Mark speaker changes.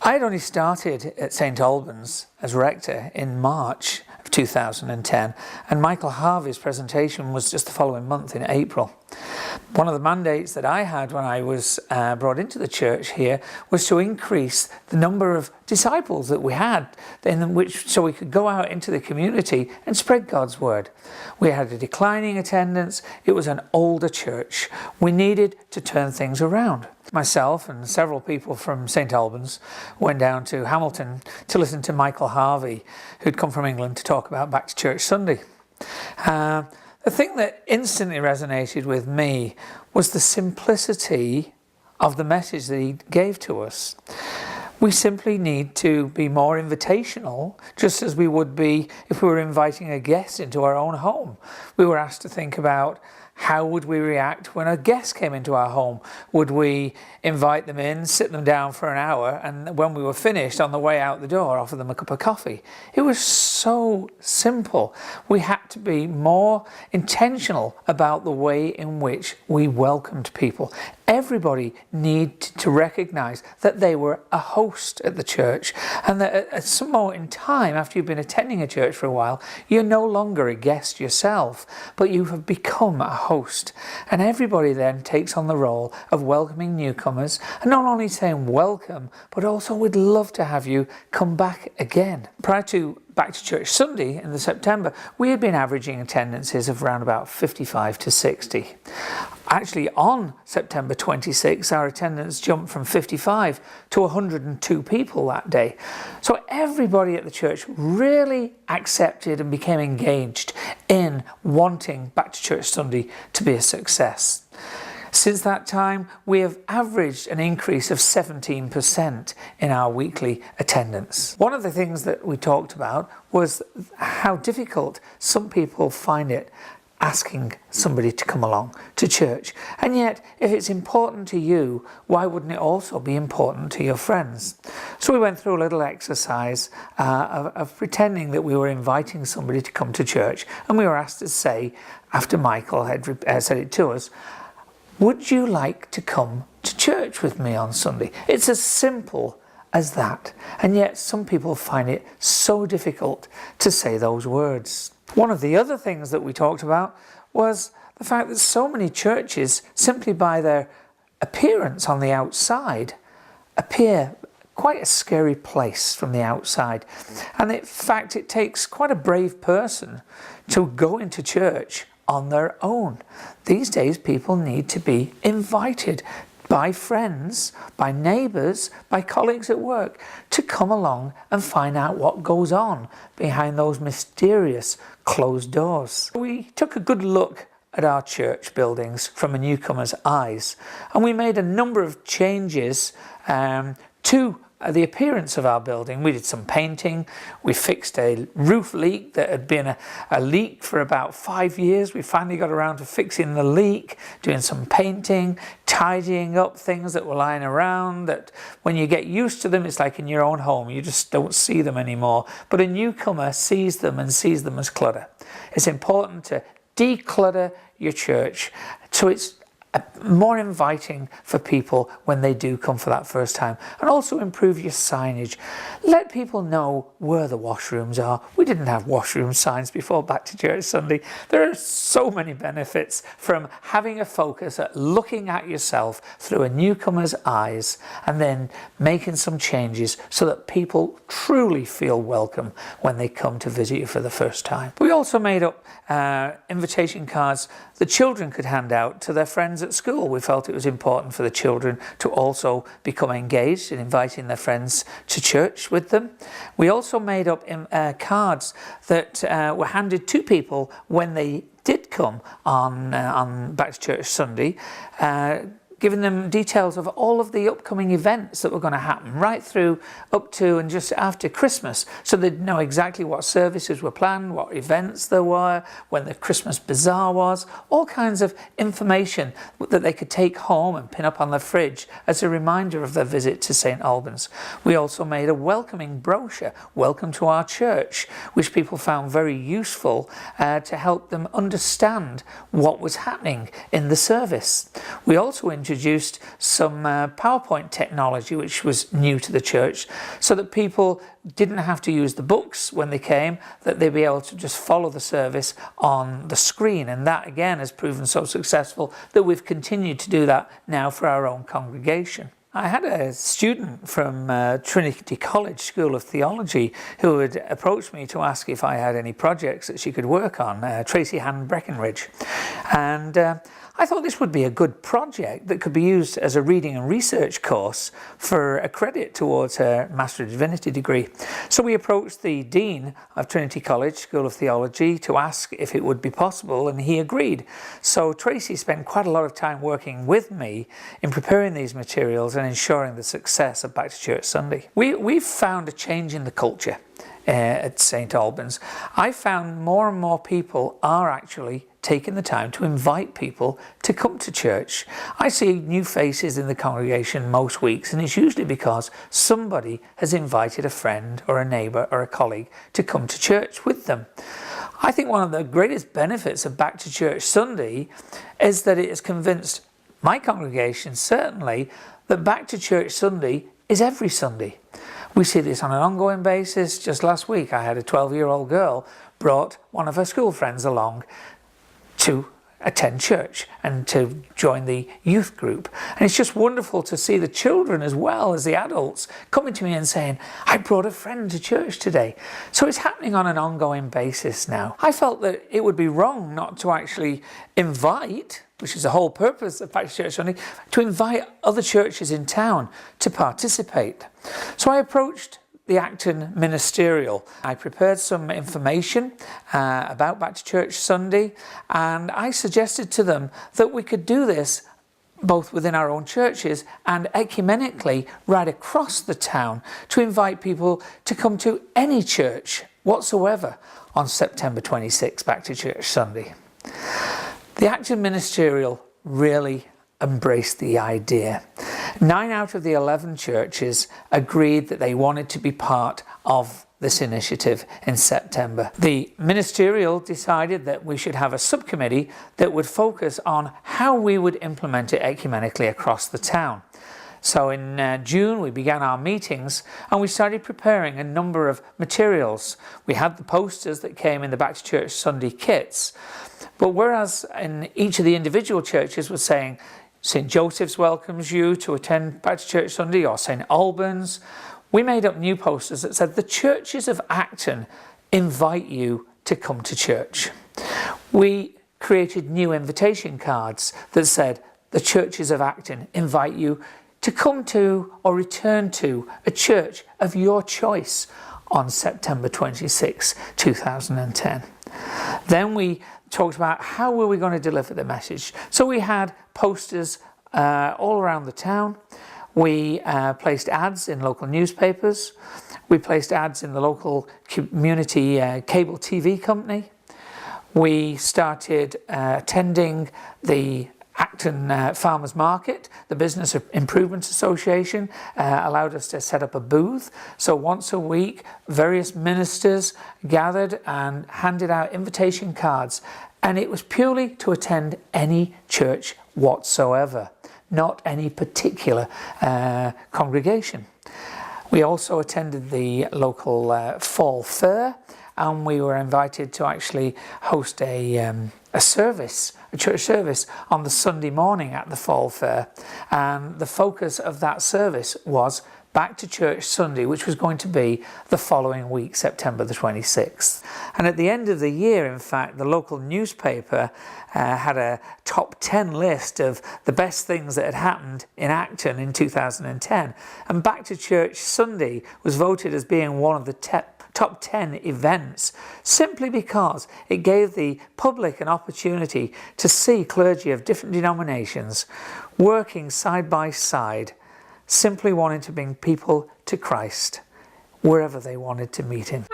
Speaker 1: I had only started at St Albans as rector in March of 2010, and Michael Harvey's presentation was just the following month in April. One of the mandates that I had when I was brought into the church here was to increase the number of disciples that we had, so we could go out into the community and spread God's word. We had a declining attendance. It was an older church. We needed to turn things around. Myself and several people from St Albans went down to Hamilton to listen to Michael Harvey, who'd come from England to talk about Back to Church Sunday. The thing that instantly resonated with me was the simplicity of the message that he gave to us. We simply need to be more invitational, just as we would be if we were inviting a guest into our own home. We were asked to think about how would we react when a guest came into our home? Would we invite them in, sit them down for an hour, and when we were finished, on the way out the door, offer them a cup of coffee? It was so simple. We had to be more intentional about the way in which we welcomed people. Everybody needed to recognise that they were a host at the church, and that at some moment in time, after you've been attending a church for a while, you're no longer a guest yourself, but you have become a host. And everybody then takes on the role of welcoming newcomers, and not only saying welcome, but also we'd love to have you come back again. Prior to Back to Church Sunday in the September, we had been averaging attendances of around about 55 to 60. Actually, on September 26, our attendance jumped from 55 to 102 people that day. So everybody at the church really accepted and became engaged in wanting Back to Church Sunday to be a success. Since that time, we have averaged an increase of 17% in our weekly attendance. One of the things that we talked about was how difficult some people find it asking somebody to come along to church. And yet, if it's important to you, why wouldn't it also be important to your friends? So we went through a little exercise of pretending that we were inviting somebody to come to church, and we were asked to say, after Michael had said it to us, "Would you like to come to church with me on Sunday?" It's as simple as that. And yet some people find it so difficult to say those words. One of the other things that we talked about was the fact that so many churches, simply by their appearance on the outside, appear quite a scary place from the outside. And in fact, it takes quite a brave person to go into church on their own. These days, people need to be invited by friends, by neighbours, by colleagues at work to come along and find out what goes on behind those mysterious closed doors. We took a good look at our church buildings from a newcomer's eyes, and we made a number of changes to the appearance of our building. We did some painting. We fixed a roof leak that had been a leak for about 5 years. We finally got around to fixing the leak, doing some painting, tidying up things that were lying around, that when you get used to them, it's like in your own home. You just don't see them anymore. But a newcomer sees them and sees them as clutter. It's important to declutter your church so it's more inviting for people when they do come for that first time, and also improve your signage. Let people know where the washrooms are. We didn't have washroom signs before Back to Church Sunday. There are so many benefits from having a focus at looking at yourself through a newcomer's eyes and then making some changes so that people truly feel welcome when they come to visit you for the first time. We also made up invitation cards the children could hand out to their friends at school. We felt it was important for the children to also become engaged in inviting their friends to church with them. We also made up cards that were handed to people when they did come on Back to Church Sunday, giving them details of all of the upcoming events that were going to happen right through up to and just after Christmas, so they'd know exactly what services were planned, what events there were, when the Christmas bazaar was, all kinds of information that they could take home and pin up on their fridge as a reminder of their visit to St Albans. We also made a welcoming brochure, Welcome to Our Church, which people found very useful to help them understand what was happening in the service. We also introduced introduced some PowerPoint technology which was new to the church, so that people didn't have to use the books when they came, that they'd be able to just follow the service on the screen. And that again has proven so successful that we've continued to do that now for our own congregation. I had a student from Trinity College School of Theology who had approached me to ask if I had any projects that she could work on, Tracy Han Breckenridge. And I thought this would be a good project that could be used as a reading and research course for a credit towards her Master of Divinity degree. So we approached the Dean of Trinity College School of Theology to ask if it would be possible, and he agreed. So Tracy spent quite a lot of time working with me in preparing these materials and ensuring the success of Back to Church Sunday. We've found a change in the culture at St Albans. I found more and more people are actually taking the time to invite people to come to church. I see new faces in the congregation most weeks, and it's usually because somebody has invited a friend or a neighbour or a colleague to come to church with them. I think one of the greatest benefits of Back to Church Sunday is that it has convinced my congregation, certainly, that Back to Church Sunday is every Sunday. We see this on an ongoing basis. Just last week I had a 12-year-old girl brought one of her school friends along to attend church and to join the youth group. And it's just wonderful to see the children as well as the adults coming to me and saying, I brought a friend to church today. So it's happening on an ongoing basis now. I felt that it would be wrong not to actually invite, which is the whole purpose of Back to Church Sunday, to invite other churches in town to participate. So I approached the Acton Ministerial. I prepared some information about Back to Church Sunday, and I suggested to them that we could do this both within our own churches and ecumenically right across the town to invite people to come to any church whatsoever on September 26, Back to Church Sunday. The Acton Ministerial really embraced the idea. 9 out of the 11 churches agreed that they wanted to be part of this initiative in September. The ministerial decided that we should have a subcommittee that would focus on how we would implement it ecumenically across the town. So in June we began our meetings and we started preparing a number of materials. We had the posters that came in the Back to Church Sunday kits, but whereas in each of the individual churches was saying St Joseph's welcomes you to attend Back to Church Sunday, or St Albans, we made up new posters that said the churches of Acton invite you to come to church. We created new invitation cards that said the churches of Acton invite you to come to or return to a church of your choice on September 26, 2010. Then we talked about how were we going to deliver the message. So we had posters all around the town. We placed ads in local newspapers. We placed ads in the local community cable TV company. We started attending the Acton Farmers Market. The Business Improvement Association allowed us to set up a booth. So once a week, various ministers gathered and handed out invitation cards. And it was purely to attend any church whatsoever, not any particular congregation. We also attended the local fall fair, and we were invited to actually host a service, a church service on the Sunday morning at the fall fair. And the focus of that service was Back to Church Sunday, which was going to be the following week, September the 26th. And at the end of the year, in fact, the local newspaper had a top 10 list of the best things that had happened in Acton in 2010. And Back to Church Sunday was voted as being one of the top 10 events, simply because it gave the public an opportunity to see clergy of different denominations working side by side, simply wanting to bring people to Christ wherever they wanted to meet him.